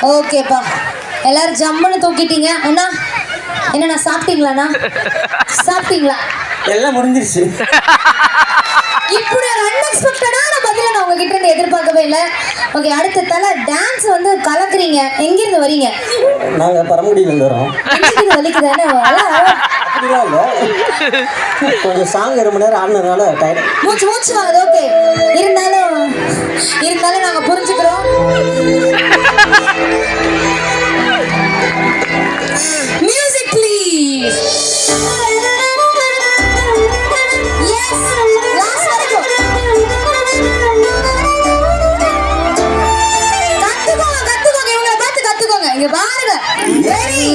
ஓகேப்பா, எல்லாரும் ஜம்முன்னு தூக்கிட்டீங்க. அண்ணா என்னண்ணா சாப்பிட்டீங்களாண்ணா? சாப்பிட்டீங்களா? எல்லாம் முடிஞ்சிருச்சு. இப்படி ஒரு அன்எக்ஸ்பெக்டடான பதிலை நான் உங்ககிட்ட இருந்து எதிர்பார்க்கவே இல்லை. ஓகே, அடுத்த தலை டான்ஸ் வந்து கலக்குறீங்க. எங்கிருந்து வரீங்க? நாங்க பரமக்குடியிலேருந்து வரோம். வலிக்குதானே? அப்படிலாம் இல்லை, கொஞ்சம் சாங் 2 மணி நேரம் ஆடினதுனால டயர்ட். மூச்சு வாங்குது. ஓகே, இருந்தாலும் நாங்க புரிஞ்சுக்கிறோம். Music please. எஸ், லாஸ்ட் வரைக்கும் கத்துக்கோங்க. இவங்களை பார்த்து கத்துக்கோங்க. இங்க பாருங்க. ரெடி